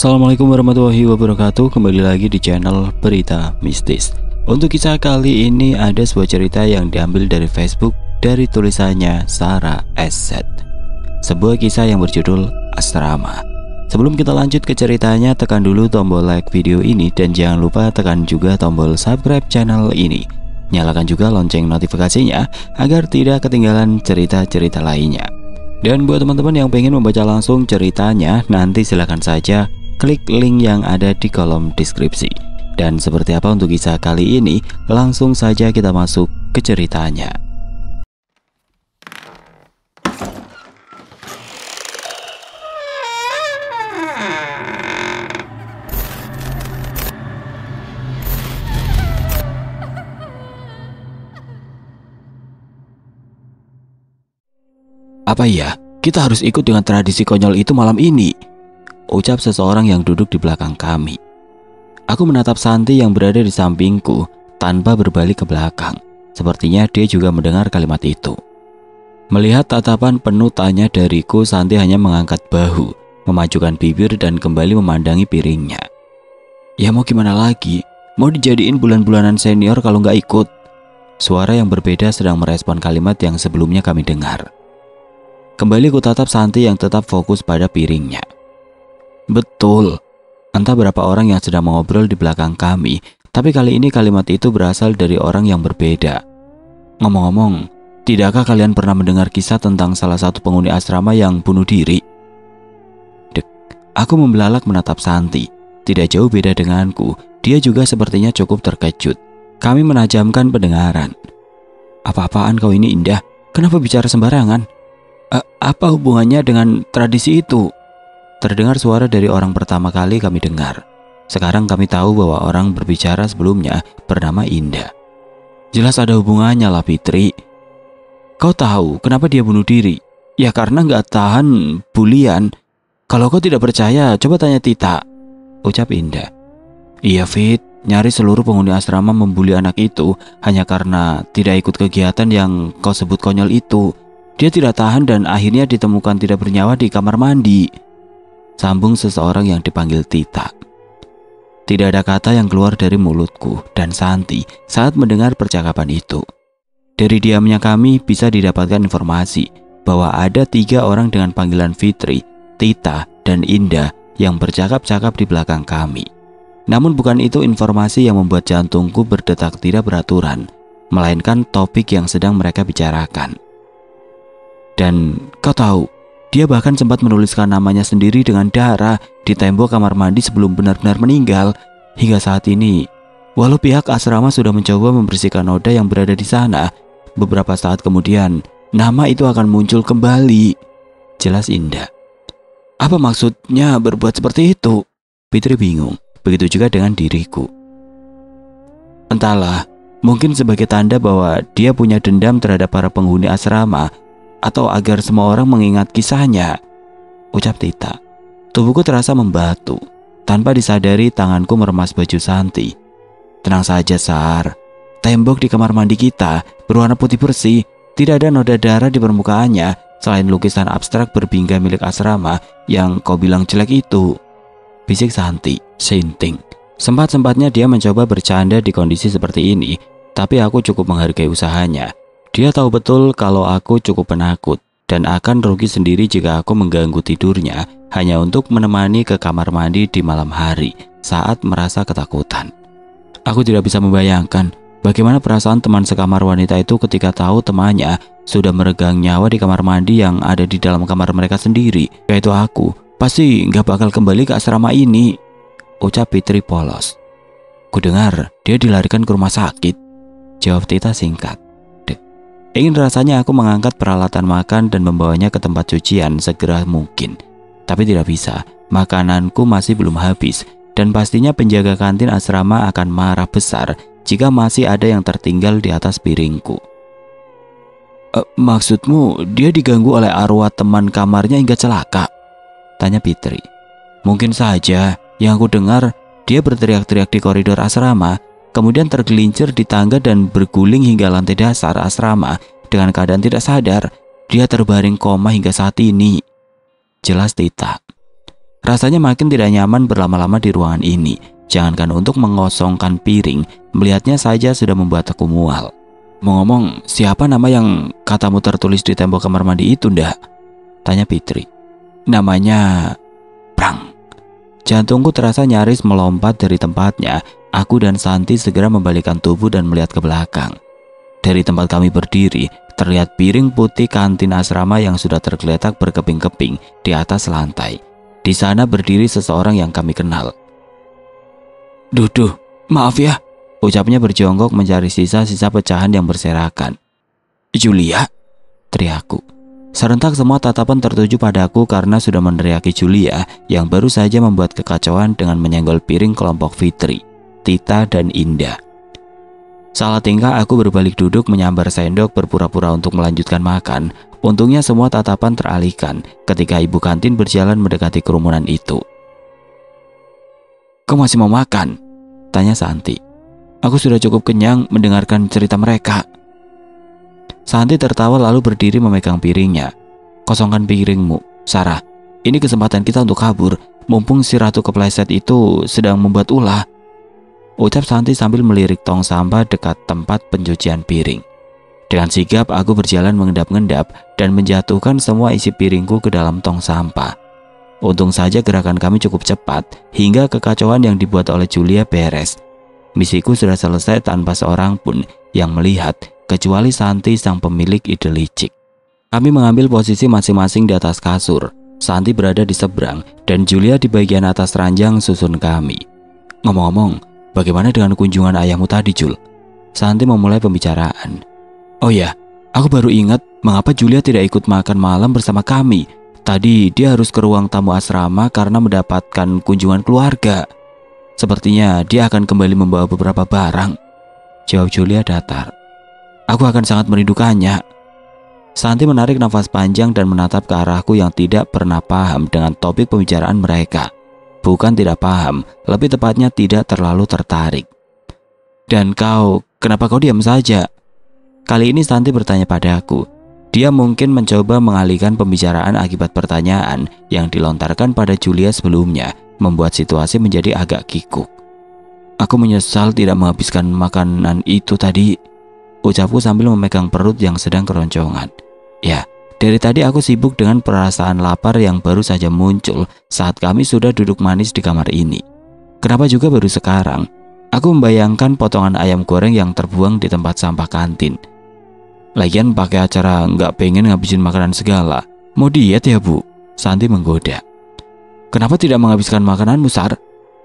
Assalamualaikum warahmatullahi wabarakatuh. Kembali lagi di channel Berita Mistis. Untuk kisah kali ini ada sebuah cerita yang diambil dari Facebook dari tulisannya Sarah SZ. Sebuah kisah yang berjudul Asrama. Sebelum kita lanjut ke ceritanya, tekan dulu tombol like video ini dan jangan lupa tekan juga tombol subscribe channel ini. Nyalakan juga lonceng notifikasinya agar tidak ketinggalan cerita-cerita lainnya. Dan buat teman-teman yang pengen membaca langsung ceritanya, nanti silahkan saja klik link yang ada di kolom deskripsi. Dan seperti apa untuk kisah kali ini, langsung saja kita masuk ke ceritanya. Apa iya, kita harus ikut dengan tradisi konyol itu malam ini? Ucap seseorang yang duduk di belakang kami. Aku menatap Santi yang berada di sampingku tanpa berbalik ke belakang. Sepertinya dia juga mendengar kalimat itu. Melihat tatapan penuh tanya dariku, Santi hanya mengangkat bahu, memajukan bibir dan kembali memandangi piringnya. Ya mau gimana lagi? Mau dijadiin bulan-bulanan senior kalau nggak ikut? Suara yang berbeda sedang merespon kalimat yang sebelumnya kami dengar. Kembali ku tatap Santi yang tetap fokus pada piringnya. Betul, entah berapa orang yang sedang mengobrol di belakang kami, tapi kali ini kalimat itu berasal dari orang yang berbeda. Ngomong-ngomong, tidakkah kalian pernah mendengar kisah tentang salah satu penghuni asrama yang bunuh diri? Dek, aku membelalak menatap Santi. Tidak jauh beda denganku, dia juga sepertinya cukup terkejut. Kami menajamkan pendengaran. Apa-apaan kau ini, Indah? Kenapa bicara sembarangan? Apa hubungannya dengan tradisi itu? Terdengar suara dari orang pertama kali kami dengar. Sekarang kami tahu bahwa orang berbicara sebelumnya bernama Indah. Jelas ada hubungannya lah, Fitri. Kau tahu kenapa dia bunuh diri? Ya karena nggak tahan bulian. Kalau kau tidak percaya, coba tanya Tita, ucap Indah. Iya Fit, nyaris seluruh penghuni asrama membuli anak itu hanya karena tidak ikut kegiatan yang kau sebut konyol itu. Dia tidak tahan dan akhirnya ditemukan tidak bernyawa di kamar mandi. Sambung seseorang yang dipanggil Tita. Tidak ada kata yang keluar dari mulutku dan Santi saat mendengar percakapan itu. Dari diamnya kami bisa didapatkan informasi bahwa ada 3 orang dengan panggilan Fitri, Tita, dan Indah yang bercakap-cakap di belakang kami. Namun bukan itu informasi yang membuat jantungku berdetak tidak beraturan, melainkan topik yang sedang mereka bicarakan. Dan kau tahu, dia bahkan sempat menuliskan namanya sendiri dengan darah di tembok kamar mandi sebelum benar-benar meninggal. Hingga saat ini, walau pihak asrama sudah mencoba membersihkan noda yang berada di sana, beberapa saat kemudian nama itu akan muncul kembali. Jelas Indah. Apa maksudnya berbuat seperti itu? Fitri bingung. Begitu juga dengan diriku. Entahlah, mungkin sebagai tanda bahwa dia punya dendam terhadap para penghuni asrama, atau agar semua orang mengingat kisahnya, ucap Tita. Tubuhku terasa membatu. Tanpa disadari tanganku meremas baju Santi. Tenang saja Sar, tembok di kamar mandi kita berwarna putih bersih. Tidak ada noda darah di permukaannya selain lukisan abstrak berbingkai milik asrama yang kau bilang jelek itu, bisik Santi, sinting. Sempat-sempatnya dia mencoba bercanda di kondisi seperti ini, tapi aku cukup menghargai usahanya. Dia tahu betul kalau aku cukup penakut dan akan rugi sendiri jika aku mengganggu tidurnya hanya untuk menemani ke kamar mandi di malam hari saat merasa ketakutan. Aku tidak bisa membayangkan bagaimana perasaan teman sekamar wanita itu ketika tahu temannya sudah meregang nyawa di kamar mandi yang ada di dalam kamar mereka sendiri. Yaitu aku, pasti nggak bakal kembali ke asrama ini, ucap Fitri polos. Kudengar dia dilarikan ke rumah sakit, jawab Tita singkat. Ingin rasanya aku mengangkat peralatan makan dan membawanya ke tempat cucian segera mungkin. Tapi tidak bisa, makananku masih belum habis. Dan pastinya penjaga kantin asrama akan marah besar jika masih ada yang tertinggal di atas piringku. Maksudmu dia diganggu oleh arwah teman kamarnya hingga celaka? Tanya Fitri. Mungkin saja, yang aku dengar dia berteriak-teriak di koridor asrama, kemudian tergelincir di tangga dan berguling hingga lantai dasar asrama. Dengan keadaan tidak sadar, dia terbaring koma hingga saat ini, jelas Tita. Rasanya makin tidak nyaman berlama-lama di ruangan ini. Jangankan untuk mengosongkan piring, melihatnya saja sudah membuat aku mual. Mau ngomong, siapa nama yang katamu tertulis di tembok kamar mandi itu, ndak? Tanya Fitri. Namanya Prang. Jantungku terasa nyaris melompat dari tempatnya. Aku dan Santi segera membalikkan tubuh dan melihat ke belakang. Dari tempat kami berdiri, terlihat piring putih kantin asrama yang sudah tergeletak berkeping-keping di atas lantai. Di sana berdiri seseorang yang kami kenal. Duh, maaf ya, ucapnya berjongkok mencari sisa-sisa pecahan yang berserakan. Julia, teriakku. Serentak semua tatapan tertuju padaku karena sudah meneriaki Julia yang baru saja membuat kekacauan dengan menyenggol piring kelompok Fitri, Tita, dan Indah. Salah tingkah aku berbalik duduk menyambar sendok berpura-pura untuk melanjutkan makan. Untungnya semua tatapan teralihkan ketika ibu kantin berjalan mendekati kerumunan itu. Kau masih mau makan? Tanya Santi. Aku sudah cukup kenyang mendengarkan cerita mereka. Santi tertawa lalu berdiri memegang piringnya. Kosongkan piringmu, Sarah. Ini kesempatan kita untuk kabur, mumpung si ratu kepleset itu sedang membuat ulah. Ucap Santi sambil melirik tong sampah dekat tempat pencucian piring. Dengan sigap aku berjalan mengendap-endap dan menjatuhkan semua isi piringku ke dalam tong sampah. Untung saja gerakan kami cukup cepat hingga kekacauan yang dibuat oleh Julia beres. Misiku sudah selesai tanpa seorang pun yang melihat, kecuali Santi sang pemilik ide licik. Kami mengambil posisi masing-masing di atas kasur. Santi berada di seberang dan Julia di bagian atas ranjang susun kami. Ngomong-ngomong, bagaimana dengan kunjungan ayahmu tadi, Jul? Santi memulai pembicaraan. Oh ya, aku baru ingat mengapa Julia tidak ikut makan malam bersama kami. Tadi dia harus ke ruang tamu asrama karena mendapatkan kunjungan keluarga. Sepertinya dia akan kembali membawa beberapa barang. Jawab Julia datar. Aku akan sangat merindukannya. Santi menarik nafas panjang dan menatap ke arahku yang tidak pernah paham dengan topik pembicaraan mereka. Bukan tidak paham, lebih tepatnya tidak terlalu tertarik. Dan kau, kenapa kau diam saja? Kali ini Santi bertanya padaku. Dia mungkin mencoba mengalihkan pembicaraan akibat pertanyaan yang dilontarkan pada Julia sebelumnya, membuat situasi menjadi agak kikuk. Aku menyesal tidak menghabiskan makanan itu tadi, ucapku sambil memegang perut yang sedang keroncongan. Ya, dari tadi aku sibuk dengan perasaan lapar yang baru saja muncul saat kami sudah duduk manis di kamar ini. Kenapa juga baru sekarang? Aku membayangkan potongan ayam goreng yang terbuang di tempat sampah kantin. Lagian pakai acara nggak pengen ngabisin makanan segala. Mau diet ya, Bu? Santi menggoda. Kenapa tidak menghabiskan makananmu, Sar?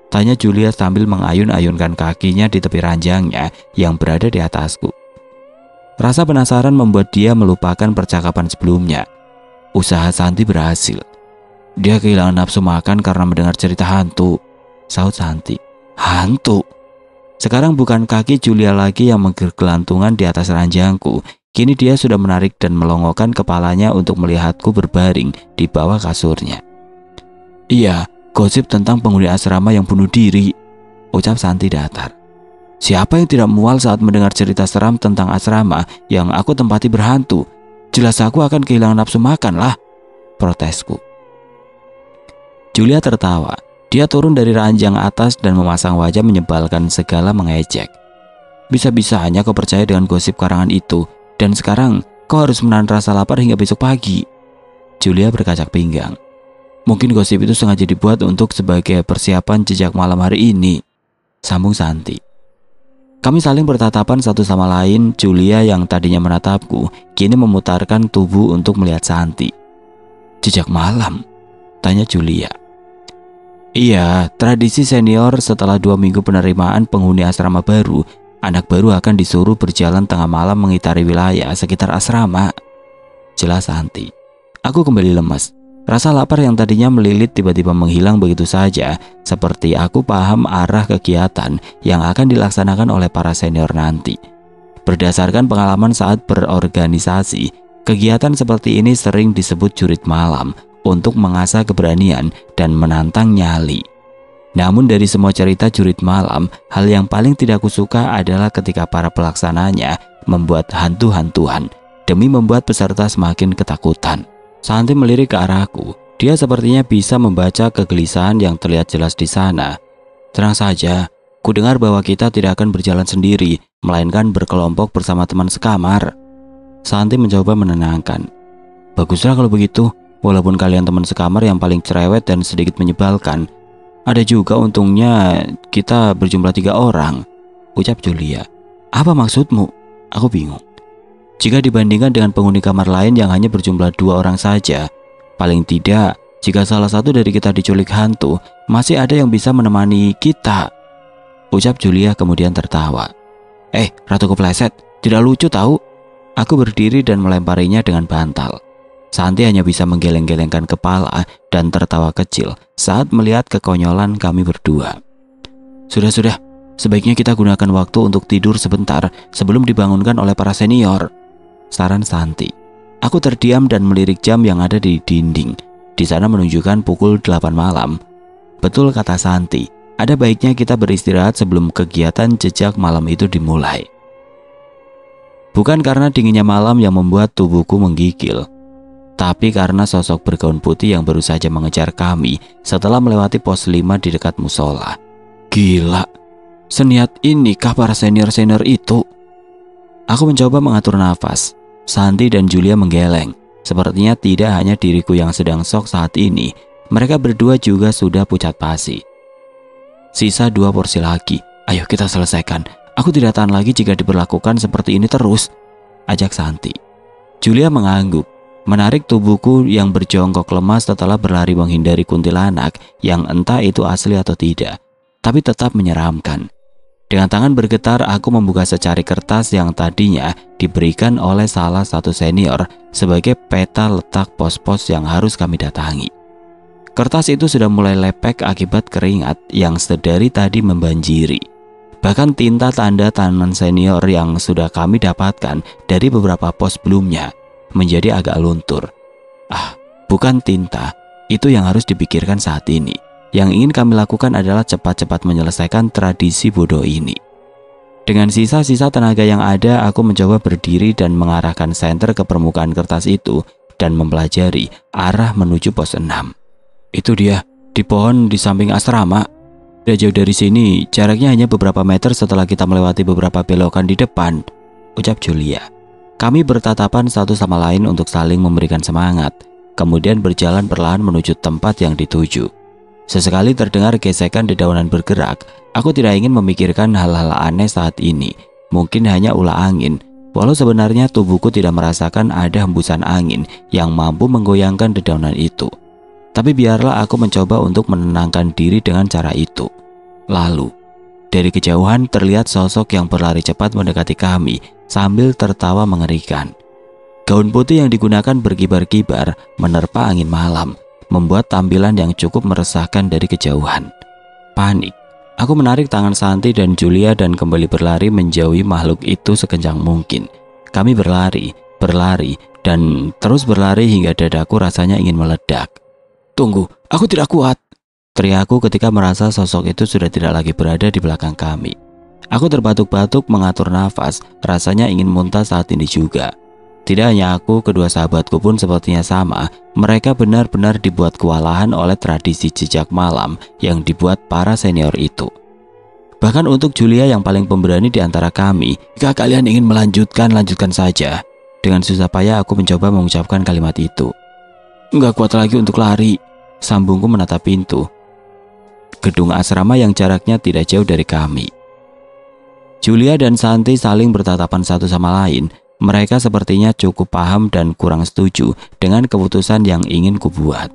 Tanya Julia sambil mengayun-ayunkan kakinya di tepi ranjangnya yang berada di atasku. Rasa penasaran membuat dia melupakan percakapan sebelumnya. Usaha Santi berhasil. Dia kehilangan nafsu makan karena mendengar cerita hantu, sahut Santi. Hantu? Sekarang bukan kaki Julia lagi yang menggelantungan di atas ranjangku. Kini dia sudah menarik dan melongokkan kepalanya untuk melihatku berbaring di bawah kasurnya. Iya, gosip tentang penghuni asrama yang bunuh diri, ucap Santi datar. Siapa yang tidak mual saat mendengar cerita seram tentang asrama yang aku tempati berhantu? Jelas aku akan kehilangan nafsu makan lah, protesku. Julia tertawa. Dia turun dari ranjang atas dan memasang wajah menyebalkan segala mengejek. Bisa-bisanya kau percaya dengan gosip karangan itu, dan sekarang kau harus menahan rasa lapar hingga besok pagi. Julia berkacak pinggang. Mungkin gosip itu sengaja dibuat untuk sebagai persiapan jejak malam hari ini, sambung Santi. Kami saling bertatapan satu sama lain. Julia yang tadinya menatapku kini memutarkan tubuh untuk melihat Santi. Jejak malam? Tanya Julia. Iya, tradisi senior setelah 2 minggu penerimaan penghuni asrama baru, anak baru akan disuruh berjalan tengah malam mengitari wilayah sekitar asrama, jelas Santi. Aku kembali lemas. Rasa lapar yang tadinya melilit tiba-tiba menghilang begitu saja, seperti aku paham arah kegiatan yang akan dilaksanakan oleh para senior nanti. Berdasarkan pengalaman saat berorganisasi, kegiatan seperti ini sering disebut jurit malam untuk mengasah keberanian dan menantang nyali. Namun dari semua cerita jurit malam, hal yang paling tidak kusuka adalah ketika para pelaksananya membuat hantu-hantuan demi membuat peserta semakin ketakutan. Santi melirik ke arahku. Dia sepertinya bisa membaca kegelisahan yang terlihat jelas di sana. Tenang saja, ku dengar bahwa kita tidak akan berjalan sendiri, melainkan berkelompok bersama teman sekamar. Santi mencoba menenangkan. Baguslah kalau begitu, walaupun kalian teman sekamar yang paling cerewet dan sedikit menyebalkan, ada juga untungnya kita berjumlah 3 orang, ucap Julia. Apa maksudmu? Aku bingung. Jika dibandingkan dengan penghuni kamar lain yang hanya berjumlah 2 orang saja, paling tidak, jika salah satu dari kita diculik hantu, masih ada yang bisa menemani kita, ucap Julia kemudian tertawa. Ratu kepleset, tidak lucu tahu. Aku berdiri dan melemparinya dengan bantal. Santi hanya bisa menggeleng-gelengkan kepala dan tertawa kecil saat melihat kekonyolan kami berdua. Sudah, sebaiknya kita gunakan waktu untuk tidur sebentar sebelum dibangunkan oleh para senior, saran Santi. Aku terdiam dan melirik jam yang ada di dinding. Di sana menunjukkan pukul 8 malam. Betul kata Santi, ada baiknya kita beristirahat sebelum kegiatan jejak malam itu dimulai. Bukan karena dinginnya malam yang membuat tubuhku menggigil, tapi karena sosok bergaun putih yang baru saja mengejar kami setelah melewati pos 5 di dekat musola. Gila, seniat inikah para senior-senior itu? Aku mencoba mengatur nafas. Santi dan Julia menggeleng. Sepertinya tidak hanya diriku yang sedang shock saat ini, mereka berdua juga sudah pucat pasi. Sisa 2 porsi lagi, ayo kita selesaikan. Aku tidak tahan lagi jika diperlakukan seperti ini terus, ajak Santi. Julia mengangguk, menarik tubuhku yang berjongkok lemas setelah berlari menghindari kuntilanak yang entah itu asli atau tidak, tapi tetap menyeramkan. Dengan tangan bergetar, aku membuka secari kertas yang tadinya diberikan oleh salah satu senior sebagai peta letak pos-pos yang harus kami datangi. Kertas itu sudah mulai lepek akibat keringat yang sedari tadi membanjiri. Bahkan tinta tanda tangan senior yang sudah kami dapatkan dari beberapa pos sebelumnya menjadi agak luntur. Bukan tinta, itu yang harus dipikirkan saat ini. Yang ingin kami lakukan adalah cepat-cepat menyelesaikan tradisi bodoh ini. Dengan sisa-sisa tenaga yang ada, aku mencoba berdiri dan mengarahkan senter ke permukaan kertas itu dan mempelajari arah menuju pos 6. Itu dia, di pohon di samping asrama. Tidak jauh dari sini, jaraknya hanya beberapa meter setelah kita melewati beberapa belokan di depan, ucap Julia. Kami bertatapan satu sama lain untuk saling memberikan semangat, kemudian berjalan perlahan menuju tempat yang dituju. Sesekali terdengar gesekan dedaunan bergerak. Aku tidak ingin memikirkan hal-hal aneh saat ini. Mungkin hanya ulah angin, walau sebenarnya tubuhku tidak merasakan ada hembusan angin yang mampu menggoyangkan dedaunan itu. Tapi biarlah aku mencoba untuk menenangkan diri dengan cara itu. Lalu, dari kejauhan terlihat sosok yang berlari cepat mendekati kami sambil tertawa mengerikan. Gaun putih yang digunakan berkibar-kibar menerpa angin malam, membuat tampilan yang cukup meresahkan dari kejauhan. Panik, aku menarik tangan Santi dan Julia dan kembali berlari menjauhi makhluk itu sekencang mungkin. Kami berlari, dan terus berlari hingga dadaku rasanya ingin meledak. Tunggu, aku tidak kuat, teriakku ketika merasa sosok itu sudah tidak lagi berada di belakang kami. Aku terbatuk-batuk mengatur nafas, rasanya ingin muntah saat ini juga. Tidak hanya aku, kedua sahabatku pun sepertinya sama. Mereka benar-benar dibuat kewalahan oleh tradisi jejak malam yang dibuat para senior itu. Bahkan untuk Julia yang paling pemberani di antara kami, jika kalian ingin melanjutkan saja. Dengan susah payah aku mencoba mengucapkan kalimat itu. Enggak kuat lagi untuk lari, sambungku menatap pintu gedung asrama yang jaraknya tidak jauh dari kami. Julia dan Santi saling bertatapan satu sama lain. Mereka sepertinya cukup paham dan kurang setuju dengan keputusan yang ingin kubuat.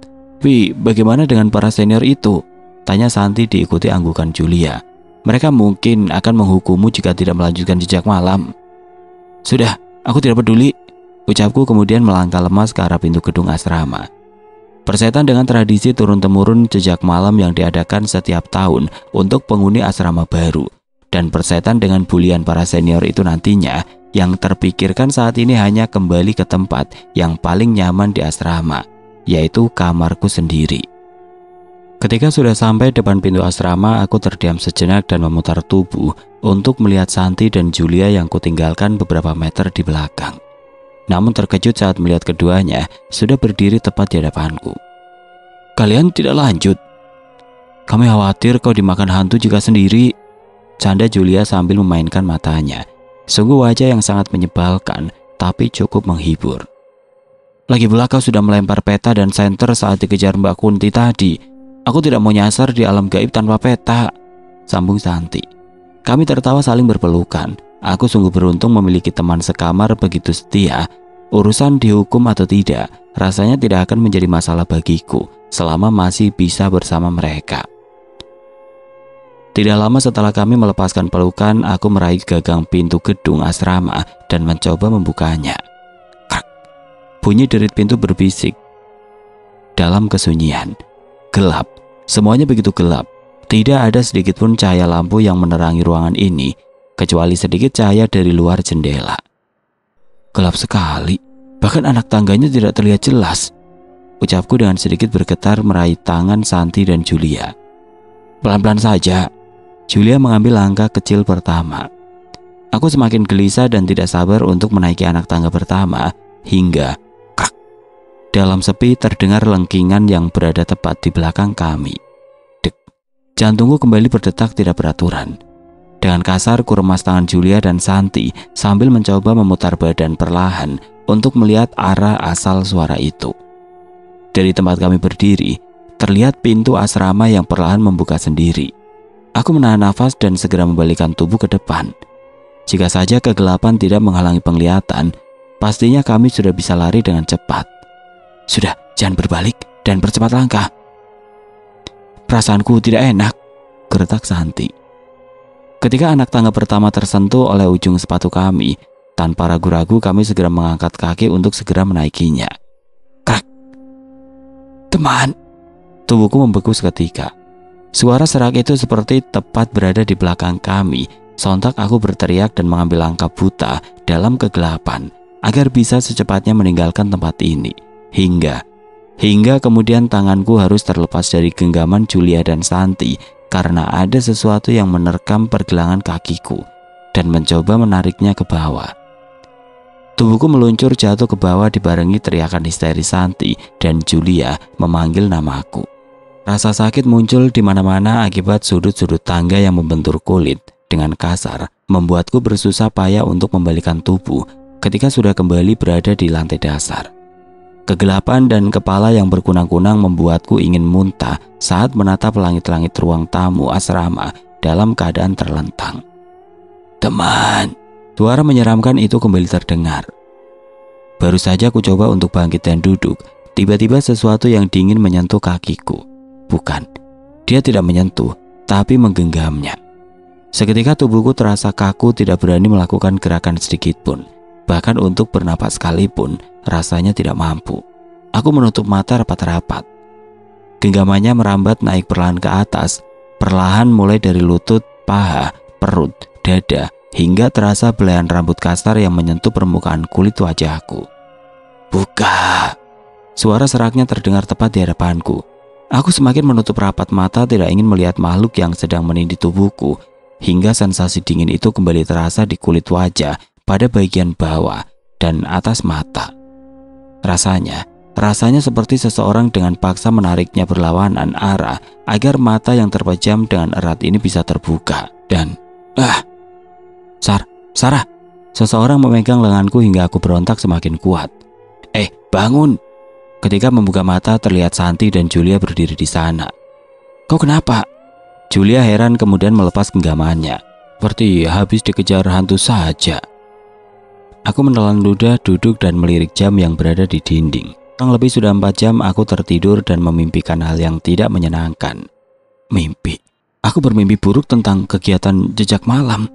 Bagaimana dengan para senior itu? Tanya Santi diikuti anggukan Julia. Mereka mungkin akan menghukummu jika tidak melanjutkan jejak malam. Sudah, aku tidak peduli, ucapku kemudian melangkah lemas ke arah pintu gedung asrama. Bersetan dengan tradisi turun-temurun jejak malam yang diadakan setiap tahun untuk penghuni asrama baru, dan bersetan dengan bulian para senior itu nantinya, yang terpikirkan saat ini hanya kembali ke tempat yang paling nyaman di asrama, yaitu kamarku sendiri. Ketika sudah sampai depan pintu asrama, aku terdiam sejenak dan memutar tubuh untuk melihat Santi dan Julia yang kutinggalkan beberapa meter di belakang. Namun terkejut saat melihat keduanya sudah berdiri tepat di hadapanku. Kalian tidak lanjut? Kami khawatir kau dimakan hantu jika sendiri, canda Julia sambil memainkan matanya. Sungguh wajah yang sangat menyebalkan, tapi cukup menghibur. Lagi pula kau sudah melempar peta dan senter saat dikejar Mbak Kunti tadi. Aku tidak mau nyasar di alam gaib tanpa peta, sambung Santi. Kami tertawa saling berpelukan. Aku sungguh beruntung memiliki teman sekamar begitu setia. Urusan dihukum atau tidak, rasanya tidak akan menjadi masalah bagiku selama masih bisa bersama mereka. Tidak lama setelah kami melepaskan pelukan, aku meraih gagang pintu gedung asrama dan mencoba membukanya. Krak. Bunyi derit pintu berbisik. Dalam kesunyian, gelap, semuanya begitu gelap. Tidak ada sedikit pun cahaya lampu yang menerangi ruangan ini, kecuali sedikit cahaya dari luar jendela. Gelap sekali, bahkan anak tangganya tidak terlihat jelas, ucapku dengan sedikit bergetar meraih tangan Santi dan Julia. Pelan-pelan saja. Julia mengambil langkah kecil pertama. Aku semakin gelisah dan tidak sabar untuk menaiki anak tangga pertama hingga krak. Dalam sepi terdengar lengkingan yang berada tepat di belakang kami. Dek. Jantungku kembali berdetak tidak beraturan. Dengan kasar ku remas tangan Julia dan Santi sambil mencoba memutar badan perlahan untuk melihat arah asal suara itu. Dari tempat kami berdiri, terlihat pintu asrama yang perlahan membuka sendiri. Aku menahan nafas dan segera membalikkan tubuh ke depan. Jika saja kegelapan tidak menghalangi penglihatan, pastinya kami sudah bisa lari dengan cepat. Sudah, jangan berbalik dan percepat langkah. Perasaanku tidak enak, geretak Santi. Ketika anak tangga pertama tersentuh oleh ujung sepatu kami, tanpa ragu-ragu kami segera mengangkat kaki untuk segera menaikinya. Krak. Teman. Tubuhku membeku seketika. Suara serak itu seperti tepat berada di belakang kami. Sontak aku berteriak dan mengambil langkah buta dalam kegelapan agar bisa secepatnya meninggalkan tempat ini. Hingga kemudian tanganku harus terlepas dari genggaman Julia dan Santi karena ada sesuatu yang menerkam pergelangan kakiku dan mencoba menariknya ke bawah. Tubuhku meluncur jatuh ke bawah dibarengi teriakan histeris Santi dan Julia memanggil namaku. Rasa sakit muncul di mana-mana akibat sudut-sudut tangga yang membentur kulit dengan kasar, membuatku bersusah payah untuk membalikan tubuh ketika sudah kembali berada di lantai dasar. Kegelapan dan kepala yang berkunang-kunang membuatku ingin muntah saat menatap langit-langit ruang tamu asrama dalam keadaan terlentang. Teman, suara menyeramkan itu kembali terdengar. Baru saja aku coba untuk bangkit dan duduk, tiba-tiba sesuatu yang dingin menyentuh kakiku. Bukan, dia tidak menyentuh, tapi menggenggamnya. Seketika tubuhku terasa kaku, tidak berani melakukan gerakan sedikit pun. Bahkan untuk bernapas sekalipun, rasanya tidak mampu. Aku menutup mata rapat-rapat. Genggamannya merambat naik perlahan ke atas, perlahan mulai dari lutut, paha, perut, dada, hingga terasa belayan rambut kasar yang menyentuh permukaan kulit wajahku. Buka! Suara seraknya terdengar tepat di hadapanku. Aku semakin menutup rapat mata, tidak ingin melihat makhluk yang sedang menindih tubuhku, hingga sensasi dingin itu kembali terasa di kulit wajah pada bagian bawah dan atas mata. Rasanya seperti seseorang dengan paksa menariknya berlawanan arah agar mata yang terpejam dengan erat ini bisa terbuka. Dan Sarah, seseorang memegang lenganku hingga aku berontak semakin kuat. Bangun! Ketika membuka mata, terlihat Santi dan Julia berdiri di sana. Kau kenapa? Julia heran kemudian melepas genggamannya, seperti habis dikejar hantu saja. Aku menelan ludah, duduk dan melirik jam yang berada di dinding. Kurang lebih sudah 4 jam aku tertidur dan memimpikan hal yang tidak menyenangkan. Mimpi. Aku bermimpi buruk tentang kegiatan jejak malam.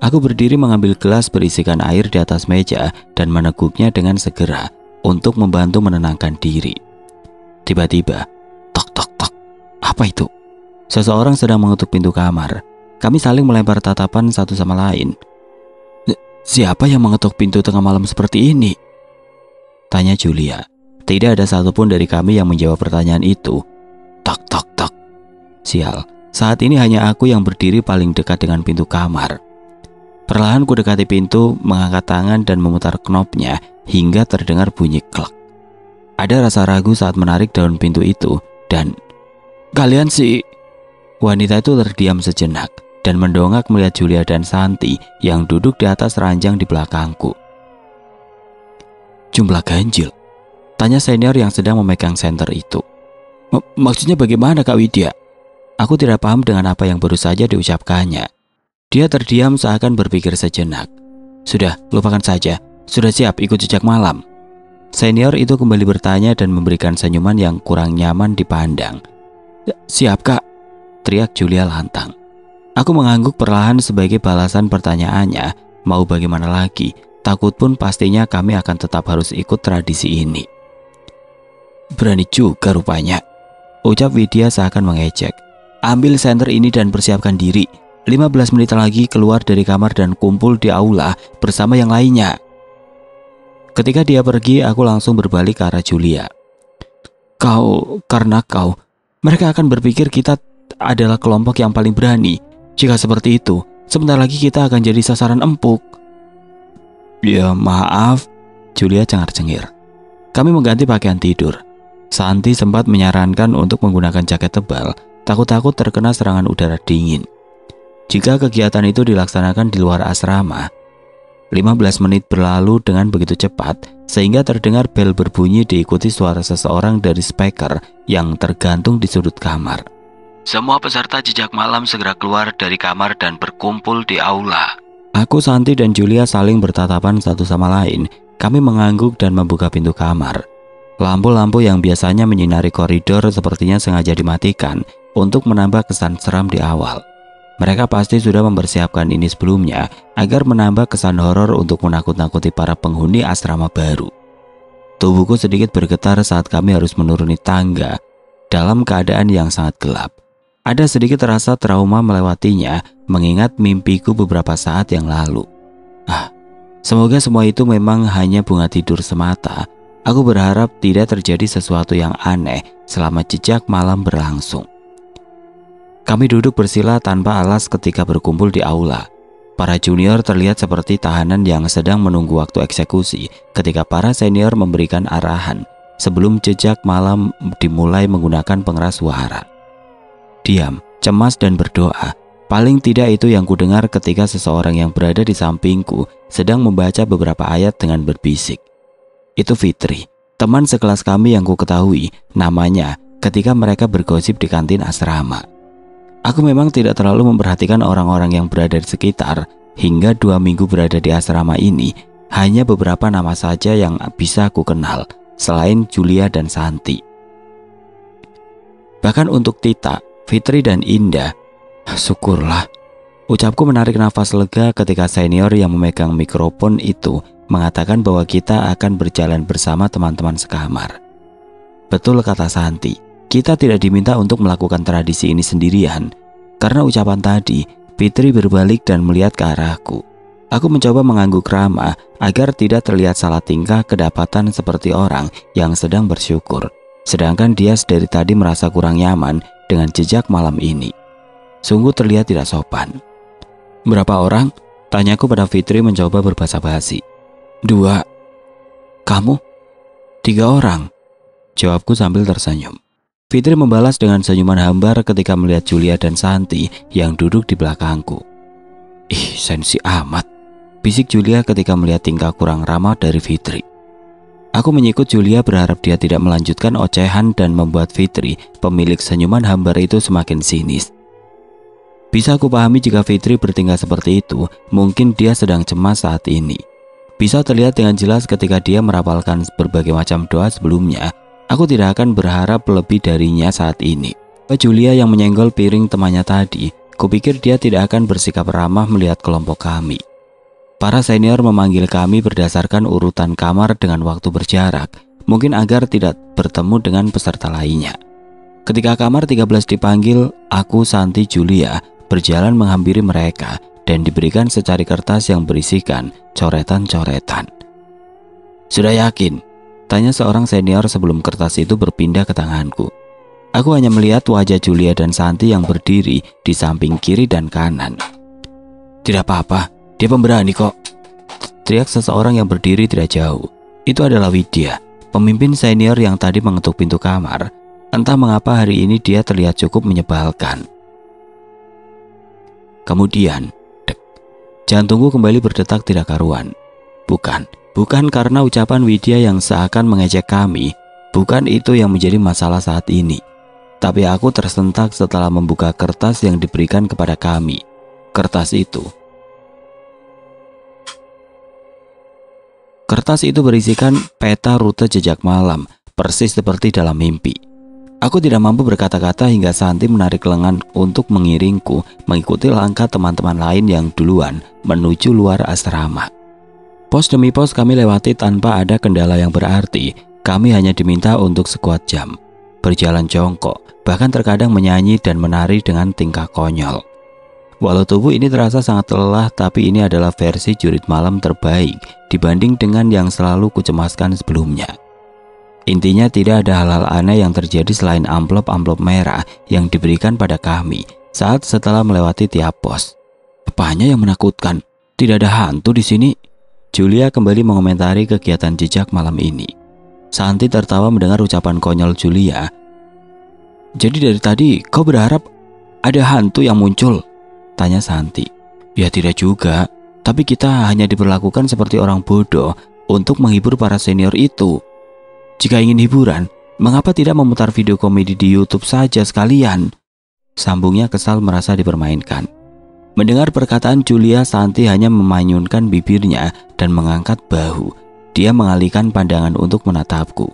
Aku berdiri mengambil gelas berisikan air di atas meja dan meneguknya dengan segera untuk membantu menenangkan diri. Tiba-tiba, tok tok tok. Apa itu? Seseorang sedang mengetuk pintu kamar. Kami saling melempar tatapan satu sama lain. Siapa yang mengetuk pintu tengah malam seperti ini? Tanya Julia. Tidak ada satupun dari kami yang menjawab pertanyaan itu. Tok tok tok. Sial, saat ini hanya aku yang berdiri paling dekat dengan pintu kamar. Perlahan ku dekati pintu, mengangkat tangan dan memutar knopnya hingga terdengar bunyi klak. Ada rasa ragu saat menarik daun pintu itu, Dan kalian sih? Wanita itu terdiam sejenak dan mendongak melihat Julia dan Santi yang duduk di atas ranjang di belakangku. Jumlah ganjil? Tanya senior yang sedang memegang senter itu. Maksudnya bagaimana Kak Widya? Aku tidak paham dengan apa yang baru saja diucapkannya. Dia terdiam seakan berpikir sejenak. Sudah, lupakan saja. Sudah siap ikut jejak malam? Senior itu kembali bertanya dan memberikan senyuman yang kurang nyaman dipandang. Siap Kak, teriak Julia lantang. Aku mengangguk perlahan sebagai balasan pertanyaannya. Mau bagaimana lagi? Takut pun pastinya kami akan tetap harus ikut tradisi ini. Berani juga rupanya, ucap Widya seakan mengejek. Ambil senter ini dan persiapkan diri. 15 menit lagi keluar dari kamar dan kumpul di aula bersama yang lainnya. Ketika dia pergi, aku langsung berbalik ke arah Julia. Karena kau, mereka akan berpikir kita adalah kelompok yang paling berani. Jika seperti itu, sebentar lagi kita akan jadi sasaran empuk. Ya maaf, Julia cengar-cengir. Kami mengganti pakaian tidur. Santi sempat menyarankan untuk menggunakan jaket tebal, takut-takut terkena serangan udara dingin. Jika kegiatan itu dilaksanakan di luar asrama, 15 menit berlalu dengan begitu cepat sehingga terdengar bel berbunyi diikuti suara seseorang dari speaker yang tergantung di sudut kamar. Semua peserta jejak malam segera keluar dari kamar dan berkumpul di aula. Aku, Santi, dan Julia saling bertatapan satu sama lain. Kami mengangguk dan membuka pintu kamar. Lampu-lampu yang biasanya menyinari koridor sepertinya sengaja dimatikan untuk menambah kesan seram di awal. Mereka pasti sudah mempersiapkan ini sebelumnya agar menambah kesan horor untuk menakut-nakuti para penghuni asrama baru. Tubuhku sedikit bergetar saat kami harus menuruni tangga dalam keadaan yang sangat gelap. Ada sedikit rasa trauma melewatinya mengingat mimpiku beberapa saat yang lalu. Semoga semua itu memang hanya bunga tidur semata. Aku berharap tidak terjadi sesuatu yang aneh selama jejak malam berlangsung. Kami duduk bersila tanpa alas ketika berkumpul di aula. Para junior terlihat seperti tahanan yang sedang menunggu waktu eksekusi ketika para senior memberikan arahan sebelum jejak malam dimulai menggunakan pengeras suara. Diam, cemas dan berdoa. Paling tidak itu yang kudengar ketika seseorang yang berada di sampingku sedang membaca beberapa ayat dengan berbisik. Itu Fitri, teman sekelas kami yang ku ketahui namanya ketika mereka bergosip di kantin asrama. Aku memang tidak terlalu memperhatikan orang-orang yang berada di sekitar. Hingga 2 minggu berada di asrama ini, hanya beberapa nama saja yang bisa aku kenal selain Julia dan Santi. Bahkan untuk Tita, Fitri dan Indah, syukurlah. Ucapku menarik nafas lega ketika senior yang memegang mikrofon itu mengatakan bahwa kita akan berjalan bersama teman-teman sekamar. Betul kata Santi, kita tidak diminta untuk melakukan tradisi ini sendirian. Karena ucapan tadi, Fitri berbalik dan melihat ke arahku. Aku mencoba mengangguk ramah agar tidak terlihat salah tingkah kedapatan seperti orang yang sedang bersyukur. Sedangkan dia dari tadi merasa kurang nyaman dengan jejak malam ini. Sungguh terlihat tidak sopan. Berapa orang? Tanyaku pada Fitri mencoba berbahasa basi. 2. Kamu? 3 orang. Jawabku sambil tersenyum. Fitri membalas dengan senyuman hambar ketika melihat Julia dan Santi yang duduk di belakangku. Ih, sensi amat, bisik Julia ketika melihat tingkah kurang ramah dari Fitri. Aku menyikut Julia berharap dia tidak melanjutkan ocehan dan membuat Fitri, pemilik senyuman hambar itu, semakin sinis. Bisa aku pahami jika Fitri bertingkah seperti itu, mungkin dia sedang cemas saat ini. Bisa terlihat dengan jelas ketika dia merapalkan berbagai macam doa sebelumnya. Aku tidak akan berharap lebih darinya saat ini. Julia yang menyenggol piring temannya tadi, kupikir dia tidak akan bersikap ramah melihat kelompok kami. Para senior memanggil kami berdasarkan urutan kamar dengan waktu berjarak, mungkin agar tidak bertemu dengan peserta lainnya. Ketika kamar 13 dipanggil, aku, Santi, Julia berjalan menghampiri mereka dan diberikan secari kertas yang berisikan coretan-coretan. Sudah yakin? Tanya seorang senior sebelum kertas itu berpindah ke tanganku. Aku hanya melihat wajah Julia dan Santi yang berdiri di samping kiri dan kanan. Tidak apa-apa, dia pemberani kok, teriak seseorang yang berdiri tidak jauh. Itu adalah Widya, pemimpin senior yang tadi mengetuk pintu kamar. Entah mengapa hari ini dia terlihat cukup menyebalkan. Kemudian, dek, jantungku kembali berdetak tidak karuan. Bukan karena ucapan Widya yang seakan mengejek kami. Bukan itu yang menjadi masalah saat ini. Tapi aku tersentak setelah membuka kertas yang diberikan kepada kami. Kertas itu berisikan peta rute jejak malam, persis seperti dalam mimpi. Aku tidak mampu berkata-kata hingga Santi menarik lengan untuk mengiringku mengikuti langkah teman-teman lain yang duluan menuju luar asrama. Pos demi pos kami lewati tanpa ada kendala yang berarti. Kami hanya diminta untuk sekuat jam, berjalan jongkok, bahkan terkadang menyanyi dan menari dengan tingkah konyol. Walau tubuh ini terasa sangat lelah, tapi ini adalah versi jurit malam terbaik dibanding dengan yang selalu kucemaskan sebelumnya. Intinya tidak ada hal-hal aneh yang terjadi selain amplop-amplop merah yang diberikan pada kami saat setelah melewati tiap pos. Apanya yang menakutkan? Tidak ada hantu di sini. Julia kembali mengomentari kegiatan jejak malam ini. Santi tertawa mendengar ucapan konyol Julia. Jadi dari tadi kau berharap ada hantu yang muncul? Tanya Santi. Ya tidak juga, tapi kita hanya diperlakukan seperti orang bodoh untuk menghibur para senior itu. Jika ingin hiburan, mengapa tidak memutar video komedi di YouTube saja sekalian? Sambungnya kesal merasa dipermainkan. Mendengar perkataan Julia, Santi hanya memanyunkan bibirnya dan mengangkat bahu. Dia mengalihkan pandangan untuk menatapku.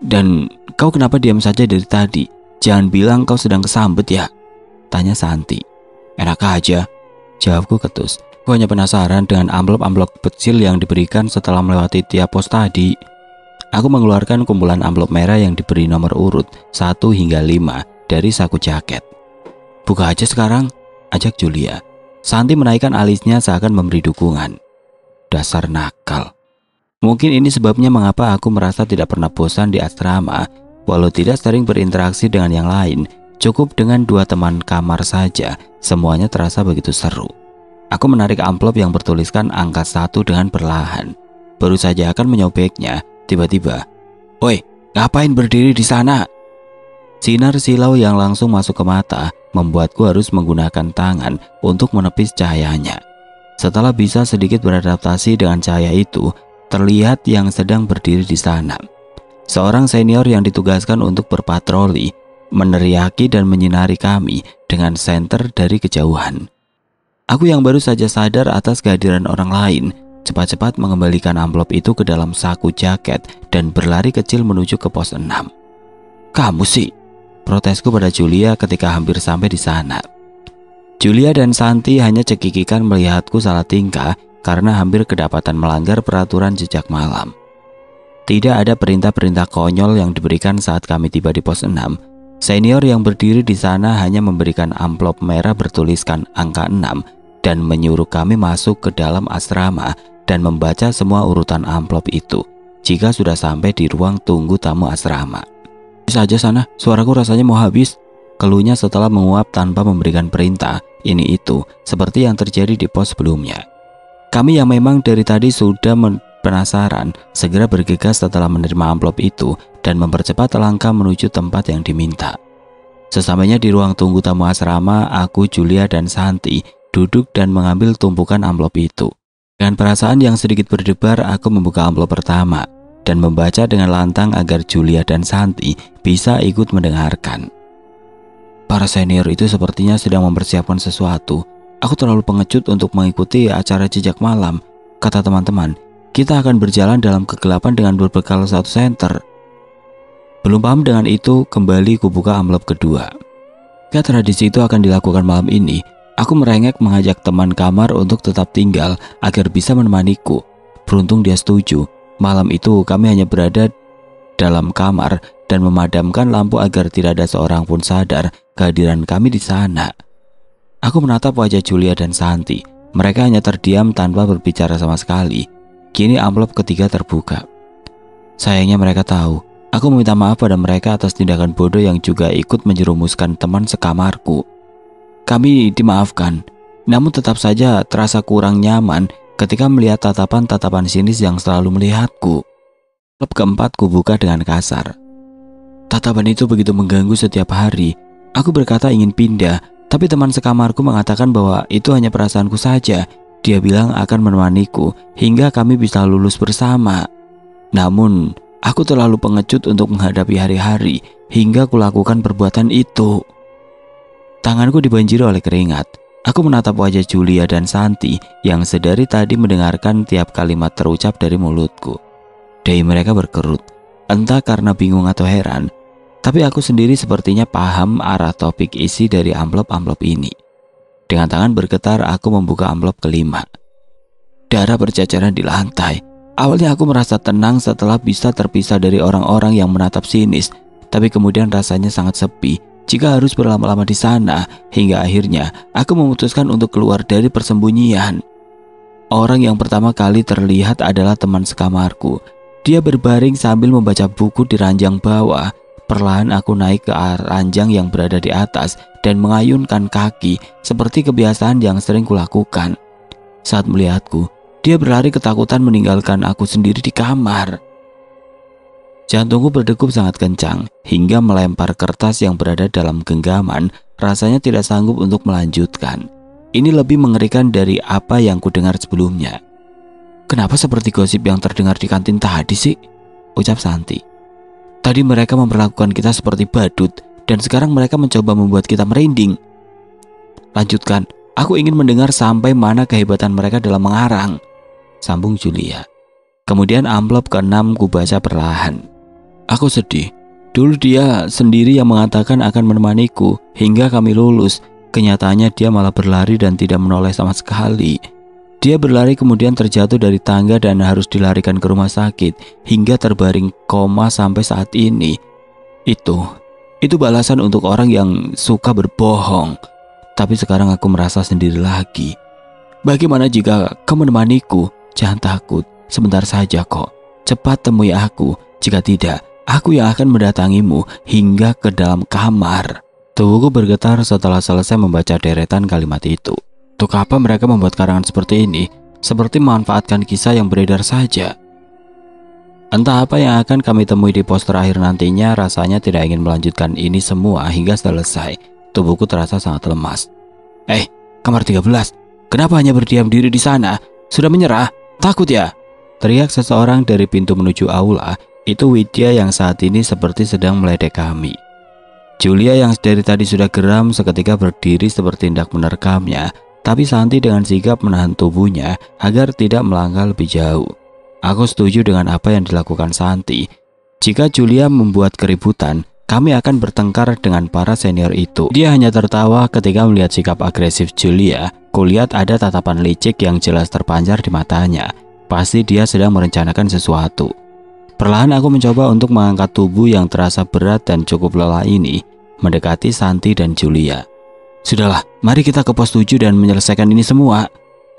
Dan kau kenapa diam saja dari tadi? Jangan bilang kau sedang kesambet ya? Tanya Santi. Enak aja, jawabku ketus. Aku hanya penasaran dengan amplop-amplop kecil yang diberikan setelah melewati tiap pos tadi. Aku mengeluarkan kumpulan amplop merah yang diberi nomor urut 1 hingga 5 dari saku jaket. Buka aja sekarang, ajak Julia. Santi menaikkan alisnya seakan memberi dukungan. Dasar nakal. Mungkin ini sebabnya mengapa aku merasa tidak pernah bosan di asrama. Walau tidak sering berinteraksi dengan yang lain, cukup dengan 2 teman kamar saja, semuanya terasa begitu seru. Aku menarik amplop yang bertuliskan angka 1 dengan perlahan. Baru saja akan menyobeknya, tiba-tiba, "Woi, ngapain berdiri di sana?" Sinar silau yang langsung masuk ke mata membuatku harus menggunakan tangan untuk menepis cahayanya. Setelah bisa sedikit beradaptasi dengan cahaya itu, terlihat yang sedang berdiri di sana. Seorang senior yang ditugaskan untuk berpatroli, meneriaki dan menyinari kami dengan senter dari kejauhan. Aku yang baru saja sadar atas kehadiran orang lain, cepat-cepat mengembalikan amplop itu ke dalam saku jaket dan berlari kecil menuju ke pos 6. "Kamu sih?" protesku pada Julia ketika hampir sampai di sana. Julia dan Santi hanya cekikikan melihatku salah tingkah karena hampir kedapatan melanggar peraturan jejak malam. Tidak ada perintah-perintah konyol yang diberikan saat kami tiba di pos 6. Senior yang berdiri di sana hanya memberikan amplop merah bertuliskan angka 6 dan menyuruh kami masuk ke dalam asrama dan membaca semua urutan amplop itu jika sudah sampai di ruang tunggu tamu asrama. "Bisa aja sana, suaraku rasanya mau habis," keluhnya setelah menguap tanpa memberikan perintah ini itu seperti yang terjadi di pos sebelumnya. Kami yang memang dari tadi sudah penasaran segera bergegas setelah menerima amplop itu dan mempercepat langkah menuju tempat yang diminta. Sesampainya di ruang tunggu tamu asrama, aku, Julia, dan Santi duduk dan mengambil tumpukan amplop itu. Dengan perasaan yang sedikit berdebar, aku membuka amplop pertama dan membaca dengan lantang agar Julia dan Santi bisa ikut mendengarkan. Para senior itu sepertinya sedang mempersiapkan sesuatu. Aku terlalu pengecut untuk mengikuti acara jejak malam, kata teman-teman. Kita akan berjalan dalam kegelapan dengan berbekal 1 senter. Belum paham dengan itu, kembali kubuka amplop kedua. Jika tradisi itu akan dilakukan malam ini, aku merengek mengajak teman kamar untuk tetap tinggal agar bisa menemaniku. Beruntung dia setuju. Malam itu kami hanya berada dalam kamar dan memadamkan lampu agar tidak ada seorang pun sadar kehadiran kami di sana. Aku menatap wajah Julia dan Santi. Mereka hanya terdiam tanpa berbicara sama sekali. Kini amplop ketiga terbuka. Sayangnya mereka tahu, aku meminta maaf pada mereka atas tindakan bodoh yang juga ikut menjerumuskan teman sekamarku. Kami dimaafkan, namun tetap saja terasa kurang nyaman ketika melihat tatapan-tatapan sinis yang selalu melihatku. Amplop keempat kubuka dengan kasar. Tatapan itu begitu mengganggu setiap hari. Aku berkata ingin pindah, tapi teman sekamarku mengatakan bahwa itu hanya perasaanku saja. Dia bilang akan menemaniku hingga kami bisa lulus bersama. Namun, aku terlalu pengecut untuk menghadapi hari-hari hingga kulakukan perbuatan itu. Tanganku dibanjiri oleh keringat. Aku menatap wajah Julia dan Santi yang sedari tadi mendengarkan tiap kalimat terucap dari mulutku. Dahi mereka berkerut, entah karena bingung atau heran. Tapi aku sendiri sepertinya paham arah topik isi dari amplop-amplop ini. Dengan tangan bergetar aku membuka amplop kelima. Darah berceceran di lantai. Awalnya aku merasa tenang setelah bisa terpisah dari orang-orang yang menatap sinis. Tapi kemudian rasanya sangat sepi jika harus berlama-lama di sana. Hingga akhirnya aku memutuskan untuk keluar dari persembunyian. Orang yang pertama kali terlihat adalah teman sekamarku. Dia berbaring sambil membaca buku di ranjang bawah. Perlahan aku naik ke ranjang yang berada di atas dan mengayunkan kaki seperti kebiasaan yang sering kulakukan. Saat melihatku, dia berlari ketakutan meninggalkan aku sendiri di kamar. Jantungku berdegup sangat kencang hingga melempar kertas yang berada dalam genggaman. Rasanya tidak sanggup untuk melanjutkan. Ini lebih mengerikan dari apa yang kudengar sebelumnya. "Kenapa seperti gosip yang terdengar di kantin tadi sih?" ucap Santi. "Tadi mereka memperlakukan kita seperti badut dan sekarang mereka mencoba membuat kita merinding." "Lanjutkan, aku ingin mendengar sampai mana kehebatan mereka dalam mengarang," sambung Julia. Kemudian amplop ke-6 kubaca perlahan. "Aku sedih. Dulu dia sendiri yang mengatakan akan menemaniku hingga kami lulus. Kenyataannya dia malah berlari dan tidak menoleh sama sekali. Dia berlari kemudian terjatuh dari tangga dan harus dilarikan ke rumah sakit hingga terbaring koma sampai saat ini. Itu balasan untuk orang yang suka berbohong. Tapi sekarang aku merasa sendiri lagi. Bagaimana jika kau menemaniku? Jangan takut, sebentar saja kok. Cepat temui aku. Jika tidak, aku yang akan mendatangimu hingga ke dalam kamar." Tubuhku bergetar setelah selesai membaca deretan kalimat itu. Untuk apa mereka membuat karangan seperti ini? Seperti memanfaatkan kisah yang beredar saja. Entah apa yang akan kami temui di pos terakhir nantinya. Rasanya tidak ingin melanjutkan ini semua hingga selesai. Tubuhku terasa sangat lemas. Kamar 13. Kenapa hanya berdiam diri di sana? Sudah menyerah? Takut ya?" teriak seseorang dari pintu menuju aula. Itu Widya yang saat ini seperti sedang meledek kami. Julia yang dari tadi sudah geram seketika berdiri seperti hendak menerkamnya. Tapi Santi dengan sigap menahan tubuhnya agar tidak melangkah lebih jauh. Aku setuju dengan apa yang dilakukan Santi. Jika Julia membuat keributan, kami akan bertengkar dengan para senior itu. Dia hanya tertawa ketika melihat sikap agresif Julia. Kulihat ada tatapan licik yang jelas terpancar di matanya. Pasti dia sedang merencanakan sesuatu. Perlahan aku mencoba untuk mengangkat tubuh yang terasa berat dan cukup lelah ini, mendekati Santi dan Julia. "Sudahlah, mari kita ke pos 7 dan menyelesaikan ini semua,"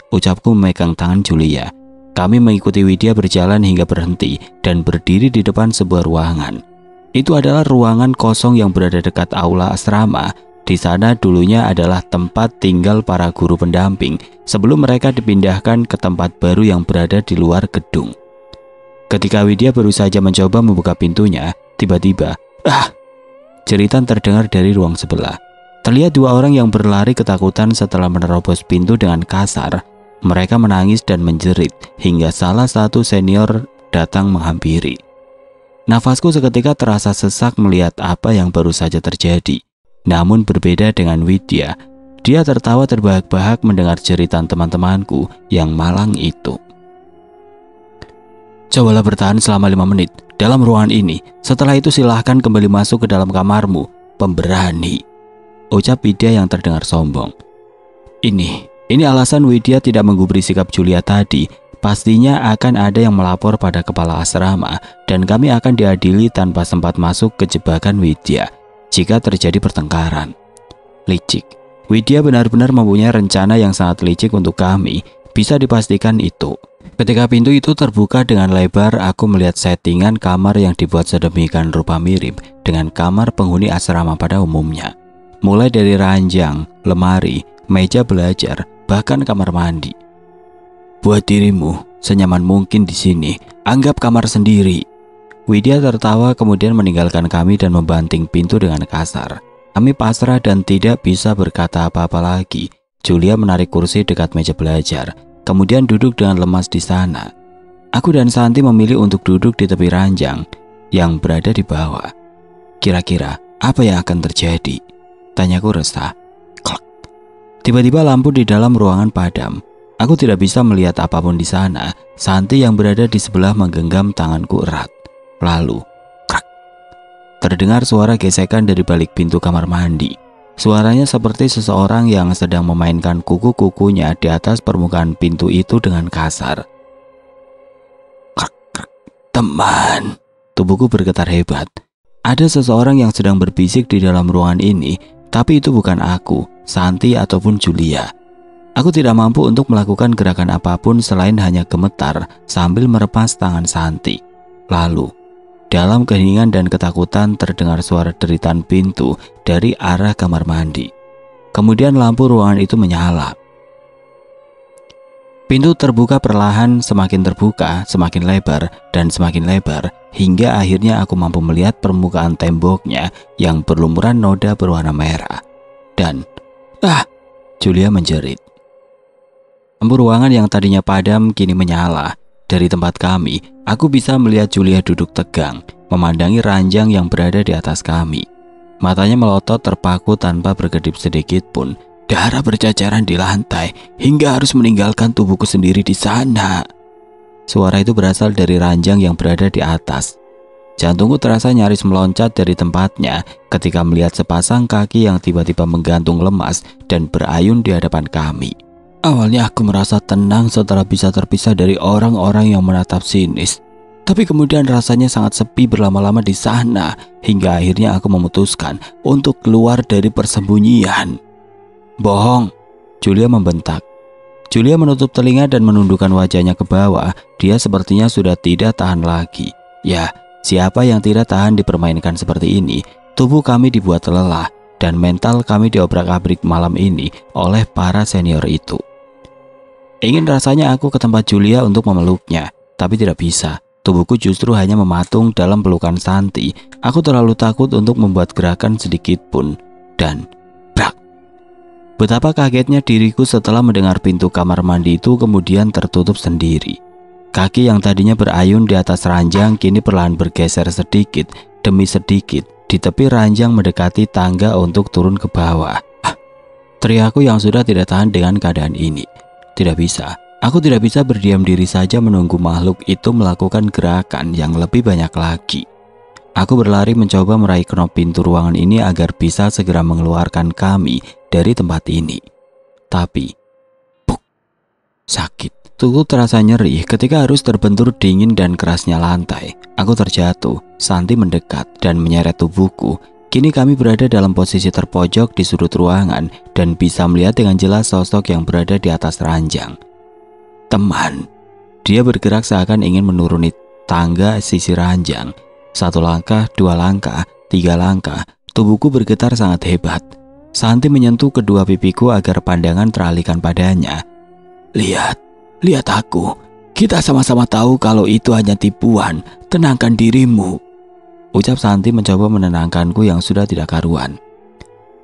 ucapku memegang tangan Julia. Kami mengikuti Widya berjalan hingga berhenti dan berdiri di depan sebuah ruangan. Itu adalah ruangan kosong yang berada dekat aula asrama. Di sana dulunya adalah tempat tinggal para guru pendamping sebelum mereka dipindahkan ke tempat baru yang berada di luar gedung. Ketika Widya baru saja mencoba membuka pintunya, tiba-tiba, jeritan terdengar dari ruang sebelah. Terlihat dua orang yang berlari ketakutan setelah menerobos pintu dengan kasar. Mereka menangis dan menjerit hingga salah satu senior datang menghampiri. Nafasku seketika terasa sesak melihat apa yang baru saja terjadi. Namun berbeda dengan Widya, dia tertawa terbahak-bahak mendengar jeritan teman-temanku yang malang itu. "Cobalah bertahan selama 5 menit dalam ruangan ini. Setelah itu silahkan kembali masuk ke dalam kamarmu, pemberani," ucap Widya yang terdengar sombong. Ini alasan Widya tidak menggubris sikap Julia tadi. Pastinya akan ada yang melapor pada kepala asrama dan kami akan diadili tanpa sempat masuk ke jebakan Widya jika terjadi pertengkaran. Licik. Widya benar-benar mempunyai rencana yang sangat licik untuk kami, bisa dipastikan itu. Ketika pintu itu terbuka dengan lebar, aku melihat settingan kamar yang dibuat sedemikian rupa mirip dengan kamar penghuni asrama pada umumnya. Mulai dari ranjang, lemari, meja belajar, bahkan kamar mandi. "Buat dirimu senyaman mungkin di sini, anggap kamar sendiri," Widya tertawa kemudian meninggalkan kami dan membanting pintu dengan kasar. Kami pasrah dan tidak bisa berkata apa-apa lagi. Julia menarik kursi dekat meja belajar, kemudian duduk dengan lemas di sana. Aku dan Santi memilih untuk duduk di tepi ranjang yang berada di bawah. Kira-kira apa yang akan terjadi? Tanyaku resah. Klak. Tiba-tiba lampu di dalam ruangan padam. Aku tidak bisa melihat apapun di sana. Santi yang berada di sebelah menggenggam tanganku erat. Lalu, krak. Terdengar suara gesekan dari balik pintu kamar mandi. Suaranya seperti seseorang yang sedang memainkan kuku-kukunya di atas permukaan pintu itu dengan kasar. Krak, krak. Teman, tubuhku bergetar hebat. Ada seseorang yang sedang berbisik di dalam ruangan ini, tapi itu bukan aku, Santi ataupun Julia. Aku tidak mampu untuk melakukan gerakan apapun selain hanya gemetar sambil merepas tangan Santi. Lalu, dalam keheningan dan ketakutan terdengar suara deritan pintu dari arah kamar mandi. Kemudian lampu ruangan itu menyala. Pintu terbuka perlahan, semakin terbuka, semakin lebar, dan semakin lebar, hingga akhirnya aku mampu melihat permukaan temboknya yang berlumuran noda berwarna merah. Dan, Julia menjerit. Lampu ruangan yang tadinya padam kini menyala. Dari tempat kami, aku bisa melihat Julia duduk tegang, memandangi ranjang yang berada di atas kami. Matanya melotot terpaku tanpa berkedip sedikit pun. Darah berceceran di lantai, hingga harus meninggalkan tubuhku sendiri di sana. Suara itu berasal dari ranjang yang berada di atas. Jantungku terasa nyaris meloncat dari tempatnya ketika melihat sepasang kaki yang tiba-tiba menggantung lemas dan berayun di hadapan kami. Awalnya aku merasa tenang setelah bisa terpisah dari orang-orang yang menatap sinis. Tapi kemudian rasanya sangat sepi berlama-lama di sana, hingga akhirnya aku memutuskan untuk keluar dari persembunyian. Bohong, Julia membentak. Julia menutup telinga dan menundukkan wajahnya ke bawah. Dia sepertinya sudah tidak tahan lagi. Ya, siapa yang tidak tahan dipermainkan seperti ini? Tubuh kami dibuat lelah dan mental kami diobrak-abrik malam ini oleh para senior itu. Ingin rasanya aku ke tempat Julia untuk memeluknya, tapi tidak bisa. Tubuhku justru hanya mematung dalam pelukan Santi. Aku terlalu takut untuk membuat gerakan sedikit pun. Dan brak. Betapa kagetnya diriku setelah mendengar pintu kamar mandi itu kemudian tertutup sendiri. Kaki yang tadinya berayun di atas ranjang kini perlahan bergeser sedikit demi sedikit di tepi ranjang mendekati tangga untuk turun ke bawah. Teriakku yang sudah tidak tahan dengan keadaan ini. Tidak bisa. Aku tidak bisa berdiam diri saja menunggu makhluk itu melakukan gerakan yang lebih banyak lagi. Aku berlari mencoba meraih knop pintu ruangan ini agar bisa segera mengeluarkan kami dari tempat ini. Tapi, puk, sakit. Tubuhku terasa nyeri ketika harus terbentur dingin dan kerasnya lantai. Aku terjatuh, Santi mendekat dan menyeret tubuhku. Kini kami berada dalam posisi terpojok di sudut ruangan dan bisa melihat dengan jelas sosok yang berada di atas ranjang. Teman, dia bergerak seakan ingin menuruni tangga sisi ranjang. 1 langkah, 2 langkah, 3 langkah, tubuhku bergetar sangat hebat. Santi menyentuh kedua pipiku agar pandangan teralihkan padanya. Lihat aku. Kita sama-sama tahu kalau itu hanya tipuan. Tenangkan dirimu. Ucap Santi mencoba menenangkanku yang sudah tidak karuan.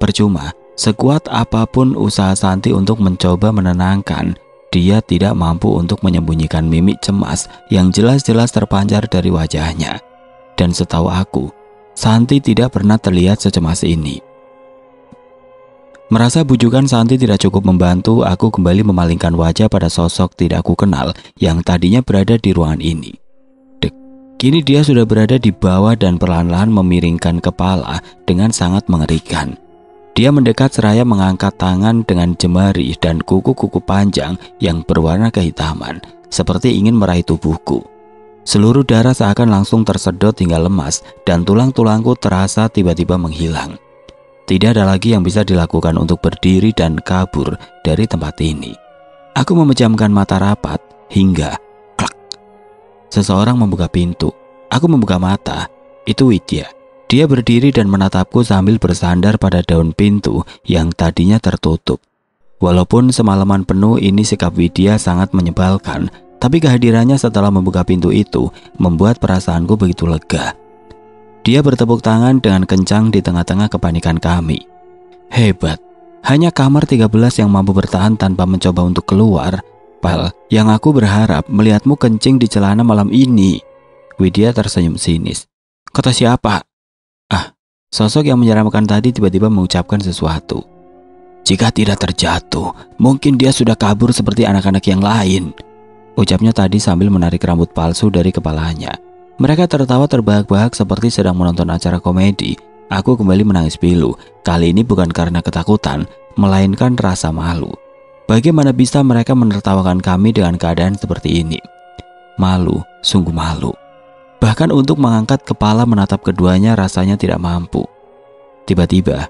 Percuma, sekuat apapun usaha Santi untuk mencoba menenangkan, dia tidak mampu untuk menyembunyikan mimik cemas yang jelas-jelas terpancar dari wajahnya. Dan setahu aku, Santi tidak pernah terlihat secemas ini. Merasa bujukan Santi tidak cukup membantu, aku kembali memalingkan wajah pada sosok tidak aku kenal yang tadinya berada di ruangan ini. Kini dia sudah berada di bawah dan perlahan-lahan memiringkan kepala dengan sangat mengerikan. Dia mendekat seraya mengangkat tangan dengan jemari dan kuku-kuku panjang yang berwarna kehitaman, seperti ingin meraih tubuhku. Seluruh darah seakan langsung tersedot hingga lemas dan tulang-tulangku terasa tiba-tiba menghilang. Tidak ada lagi yang bisa dilakukan untuk berdiri dan kabur dari tempat ini. Aku memejamkan mata rapat hingga seseorang membuka pintu. Aku membuka mata. Itu Widya. Dia berdiri dan menatapku sambil bersandar pada daun pintu yang tadinya tertutup. Walaupun semalaman penuh ini sikap Widya sangat menyebalkan, Tapi kehadirannya setelah membuka pintu itu membuat perasaanku begitu lega. Dia bertepuk tangan dengan kencang di tengah-tengah kepanikan kami. Hebat, hanya kamar 13 yang mampu bertahan tanpa mencoba untuk keluar. Pal, yang aku berharap melihatmu kencing di celana malam ini. Widya tersenyum sinis. Kata siapa? Ah, sosok yang menyeramkan tadi tiba-tiba mengucapkan sesuatu. Jika tidak terjatuh, mungkin dia sudah kabur seperti anak-anak yang lain. Ucapnya tadi sambil menarik rambut palsu dari kepalanya. Mereka tertawa terbahak-bahak seperti sedang menonton acara komedi. Aku kembali menangis pilu. Kali ini bukan karena ketakutan, melainkan rasa malu. Bagaimana bisa mereka menertawakan kami dengan keadaan seperti ini? Malu, sungguh malu. Bahkan untuk mengangkat kepala menatap keduanya rasanya tidak mampu. Tiba-tiba,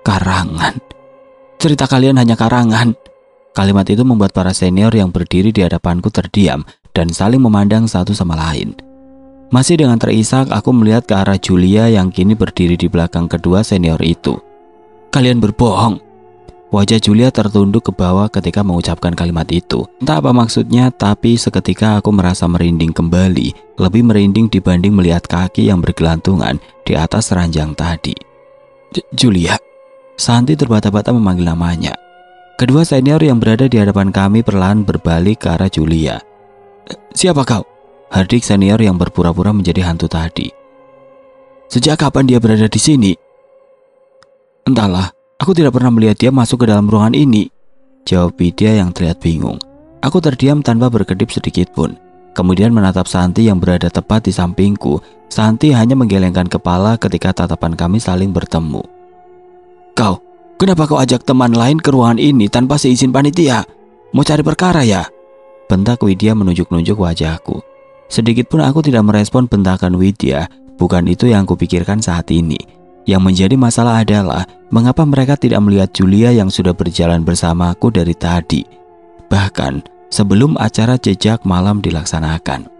karangan. Cerita kalian hanya karangan. Kalimat itu membuat para senior yang berdiri di hadapanku terdiam dan saling memandang satu sama lain. Masih dengan terisak, aku melihat ke arah Julia yang kini berdiri di belakang kedua senior itu. Kalian berbohong. Wajah Julia tertunduk ke bawah ketika mengucapkan kalimat itu. Entah apa maksudnya, tapi seketika aku merasa merinding kembali. Lebih merinding dibanding melihat kaki yang bergelantungan di atas ranjang tadi. Julia. Santi terbata-bata memanggil namanya. Kedua senior yang berada di hadapan kami perlahan berbalik ke arah Julia. Siapa kau? Hardik senior yang berpura-pura menjadi hantu tadi. Sejak kapan dia berada di sini? Entahlah, aku tidak pernah melihat dia masuk ke dalam ruangan ini. Jawab Widya yang terlihat bingung. Aku terdiam tanpa berkedip sedikit pun. Kemudian menatap Santi yang berada tepat di sampingku. Santi hanya menggelengkan kepala ketika tatapan kami saling bertemu. Kau, kenapa kau ajak teman lain ke ruangan ini tanpa seizin panitia? Mau cari perkara ya? Bentak Widya menunjuk-nunjuk wajahku. Sedikit pun aku tidak merespon bentakan Widya. Bukan itu yang kupikirkan saat ini. Yang menjadi masalah adalah mengapa mereka tidak melihat Julia yang sudah berjalan bersamaku dari tadi. Bahkan sebelum acara jejak malam dilaksanakan.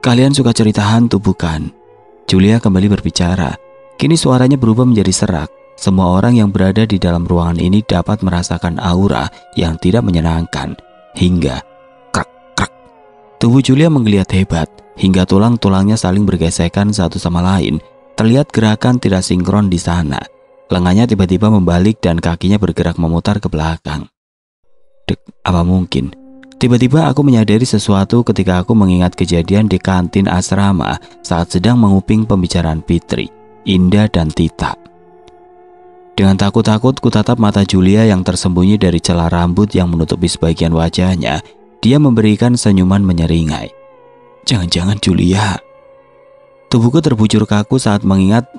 Kalian suka cerita hantu bukan? Julia kembali berbicara. Kini suaranya berubah menjadi serak. Semua orang yang berada di dalam ruangan ini dapat merasakan aura yang tidak menyenangkan. Hingga krek-krek. Tubuh Julia menggeliat hebat. Hingga tulang-tulangnya saling bergesekan satu sama lain. Terlihat gerakan tidak sinkron di sana. Lengannya tiba-tiba membalik dan kakinya bergerak memutar ke belakang. Dek, apa mungkin? Tiba-tiba aku menyadari sesuatu ketika aku mengingat kejadian di kantin asrama saat sedang menguping pembicaraan Fitri, Indah dan Tita. Dengan takut-takut kutatap mata Julia yang tersembunyi dari celah rambut yang menutupi sebagian wajahnya. Dia memberikan senyuman menyeringai. Jangan-jangan Julia. Tubuhku terbujur kaku saat mengingat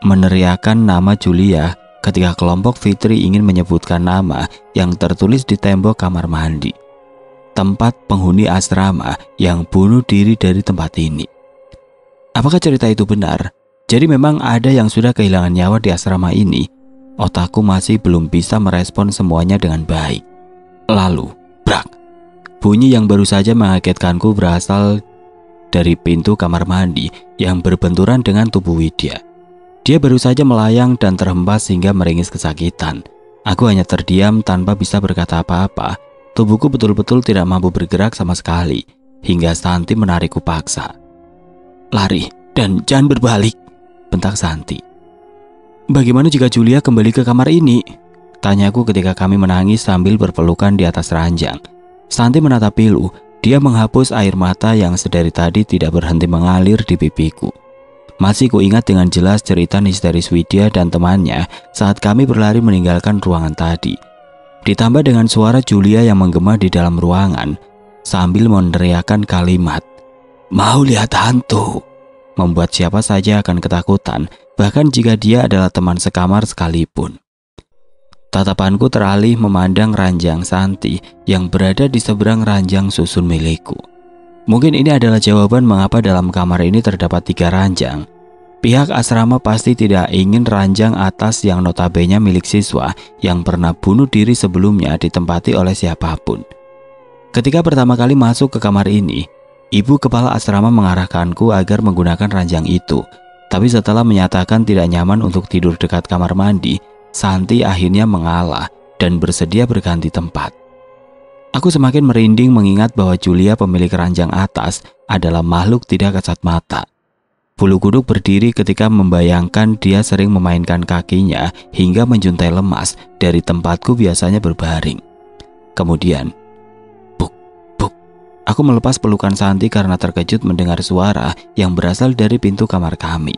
meneriakan nama Julia ketika kelompok Fitri ingin menyebutkan nama yang tertulis di tembok kamar mandi. Tempat penghuni asrama yang bunuh diri dari tempat ini. Apakah cerita itu benar? Jadi memang ada yang sudah kehilangan nyawa di asrama ini. Otakku masih belum bisa merespon semuanya dengan baik. Lalu, brak. Bunyi yang baru saja mengagetkanku berasal dari pintu kamar mandi yang berbenturan dengan tubuh Widya. Dia baru saja melayang dan terhempas hingga meringis kesakitan. Aku hanya terdiam tanpa bisa berkata apa-apa. Tubuhku betul-betul tidak mampu bergerak sama sekali. Hingga Santi menarikku paksa. Lari dan jangan berbalik, bentak Santi. Bagaimana jika Julia kembali ke kamar ini? Tanyaku ketika kami menangis sambil berpelukan di atas ranjang. Santi menatap pilu. Dia menghapus air mata yang sedari tadi tidak berhenti mengalir di pipiku. Masih kuingat dengan jelas cerita histeris Widya dan temannya saat kami berlari meninggalkan ruangan tadi. Ditambah dengan suara Julia yang menggema di dalam ruangan sambil meneriakkan kalimat, "Mau lihat hantu?" Membuat siapa saja akan ketakutan, bahkan jika dia adalah teman sekamar sekalipun. Tatapanku teralih memandang ranjang Santi yang berada di seberang ranjang susun milikku. Mungkin ini adalah jawaban mengapa dalam kamar ini terdapat 3 ranjang. Pihak asrama pasti tidak ingin ranjang atas yang notabene milik siswa yang pernah bunuh diri sebelumnya ditempati oleh siapapun. Ketika pertama kali masuk ke kamar ini, ibu kepala asrama mengarahkanku agar menggunakan ranjang itu. Tapi setelah menyatakan tidak nyaman untuk tidur dekat kamar mandi, Santi akhirnya mengalah dan bersedia berganti tempat. Aku semakin merinding mengingat bahwa Julia pemilik ranjang atas adalah makhluk tidak kasat mata. Bulu kuduk berdiri ketika membayangkan dia sering memainkan kakinya hingga menjuntai lemas dari tempatku biasanya berbaring. Kemudian, buk, buk. Aku melepas pelukan Santi karena terkejut mendengar suara yang berasal dari pintu kamar kami.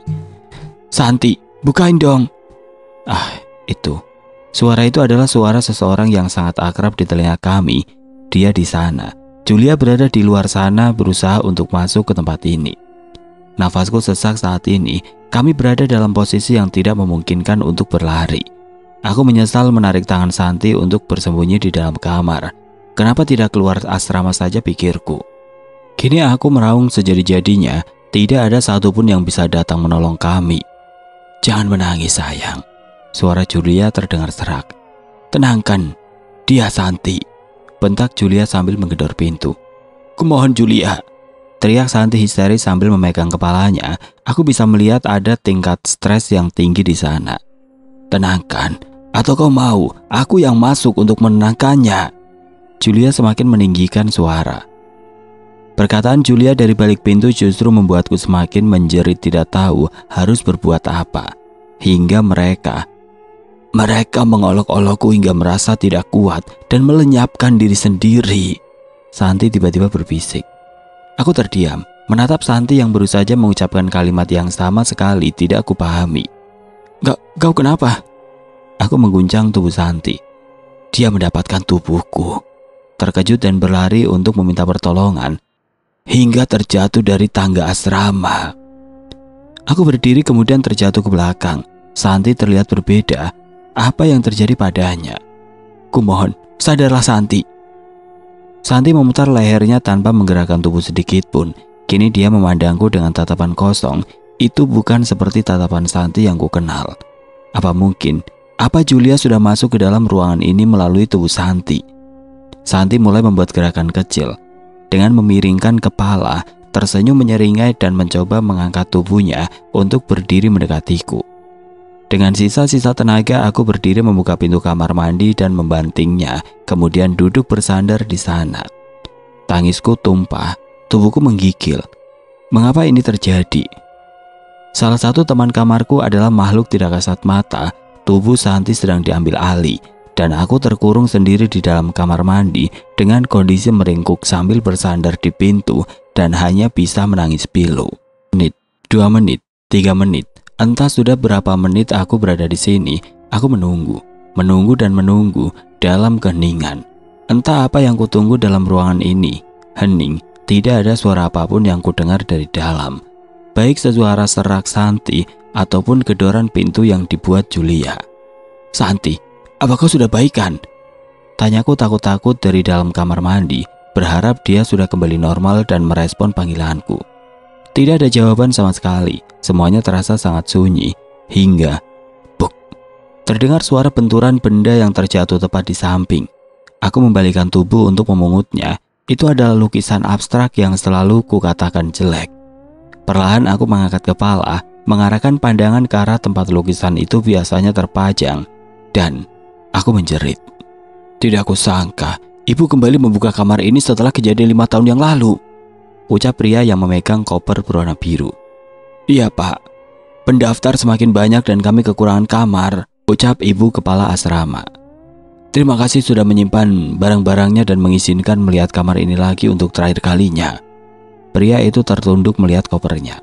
Santi, bukain dong. Itu. Suara itu adalah suara seseorang yang sangat akrab di telinga kami. Dia di sana. Julia berada di luar sana berusaha untuk masuk ke tempat ini. Nafasku sesak saat ini. Kami berada dalam posisi yang tidak memungkinkan untuk berlari. Aku menyesal menarik tangan Santi untuk bersembunyi di dalam kamar. Kenapa tidak keluar asrama saja, pikirku. Kini aku meraung sejadi-jadinya. Tidak ada satupun yang bisa datang menolong kami. Jangan menangis sayang. Suara Julia terdengar serak. Tenangkan dia Santi. Bentak Julia sambil menggedor pintu. Kumohon Julia. Teriak Santi histeris sambil memegang kepalanya. Aku bisa melihat ada tingkat stres yang tinggi di sana. Tenangkan, atau kau mau aku yang masuk untuk menenangkannya? Julia semakin meninggikan suara. Perkataan Julia dari balik pintu justru membuatku semakin menjerit tidak tahu harus berbuat apa. Hingga mereka mengolok-olokku hingga merasa tidak kuat dan melenyapkan diri sendiri. Santi tiba-tiba berbisik. Aku terdiam, menatap Santi yang baru saja mengucapkan kalimat yang sama sekali tidak aku pahami. Kau kenapa? Aku mengguncang tubuh Santi. Dia mendapatkan tubuhku. Terkejut dan berlari untuk meminta pertolongan hingga terjatuh dari tangga asrama. Aku berdiri kemudian terjatuh ke belakang. Santi terlihat berbeda. Apa yang terjadi padanya? Kumohon, sadarlah Santi. Santi memutar lehernya tanpa menggerakkan tubuh sedikit pun. Kini dia memandangku dengan tatapan kosong. Itu bukan seperti tatapan Santi yang ku kenal. Apa mungkin? Apa Julia sudah masuk ke dalam ruangan ini melalui tubuh Santi? Santi mulai membuat gerakan kecil. Dengan memiringkan kepala, tersenyum menyeringai dan mencoba mengangkat tubuhnya untuk berdiri mendekatiku. Dengan sisa-sisa tenaga, aku berdiri membuka pintu kamar mandi dan membantingnya, kemudian duduk bersandar di sana. Tangisku tumpah, tubuhku menggigil. Mengapa ini terjadi? Salah satu teman kamarku adalah makhluk tidak kasat mata. Tubuh Santi sedang diambil alih, dan aku terkurung sendiri di dalam kamar mandi dengan kondisi meringkuk sambil bersandar di pintu dan hanya bisa menangis pilu. Menit, 2 menit, 3 menit. Entah sudah berapa menit aku berada di sini. Aku menunggu dan menunggu dalam keheningan. Entah apa yang kutunggu dalam ruangan ini. Hening, tidak ada suara apapun yang kudengar dari dalam. Baik sesuara serak Santi ataupun gedoran pintu yang dibuat Julia. Santi, apa kau sudah baikan? Tanyaku takut-takut dari dalam kamar mandi, berharap dia sudah kembali normal dan merespon panggilanku. Tidak ada jawaban sama sekali. Semuanya terasa sangat sunyi. Hingga buk, terdengar suara benturan benda yang terjatuh tepat di samping. Aku membalikkan tubuh untuk memungutnya. Itu adalah lukisan abstrak yang selalu kukatakan jelek. Perlahan aku mengangkat kepala, mengarahkan pandangan ke arah tempat lukisan itu biasanya terpajang, dan aku menjerit. Tidak kusangka ibu kembali membuka kamar ini setelah kejadian 5 tahun yang lalu. Ucap pria yang memegang koper berwarna biru. Iya pak, pendaftar semakin banyak dan kami kekurangan kamar, ucap ibu kepala asrama. Terima kasih sudah menyimpan barang-barangnya dan mengizinkan melihat kamar ini lagi untuk terakhir kalinya. Pria itu tertunduk melihat kopernya.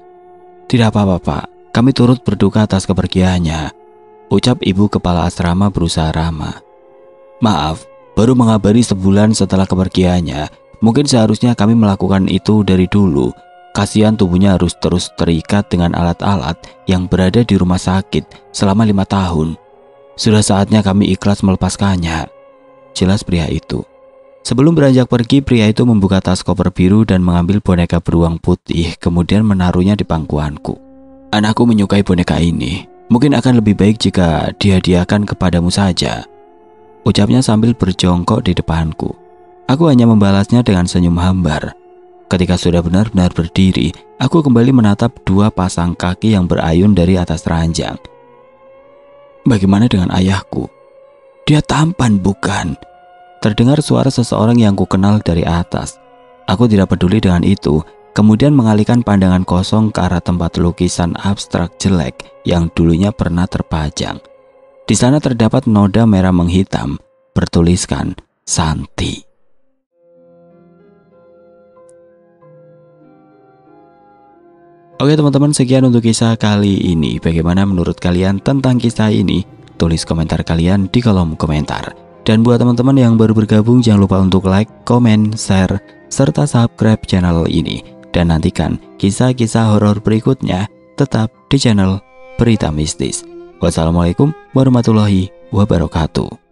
Tidak apa-apa pak, kami turut berduka atas kepergiannya, ucap ibu kepala asrama berusaha ramah. Maaf, baru mengabari sebulan setelah kepergiannya. Mungkin seharusnya kami melakukan itu dari dulu. Kasihan tubuhnya harus terus terikat dengan alat-alat yang berada di rumah sakit selama 5 tahun. Sudah saatnya kami ikhlas melepaskannya, jelas pria itu. Sebelum beranjak pergi, pria itu membuka tas koper biru dan mengambil boneka beruang putih, kemudian menaruhnya di pangkuanku. Anakku menyukai boneka ini. Mungkin akan lebih baik jika dihadiahkan kepadamu saja, ucapnya sambil berjongkok di depanku. Aku hanya membalasnya dengan senyum hambar. Ketika sudah benar-benar berdiri, aku kembali menatap 2 pasang kaki yang berayun dari atas ranjang. Bagaimana dengan ayahku? Dia tampan bukan? Terdengar suara seseorang yang kukenal dari atas. Aku tidak peduli dengan itu, kemudian mengalihkan pandangan kosong ke arah tempat lukisan abstrak jelek yang dulunya pernah terpajang. Di sana terdapat noda merah menghitam bertuliskan Santi. Oke teman-teman, sekian untuk kisah kali ini. Bagaimana menurut kalian tentang kisah ini? Tulis komentar kalian di kolom komentar. Dan buat teman-teman yang baru bergabung, jangan lupa untuk like, komen, share, serta subscribe channel ini. Dan nantikan kisah-kisah horor berikutnya tetap di channel Berita Mistis. Wassalamualaikum warahmatullahi wabarakatuh.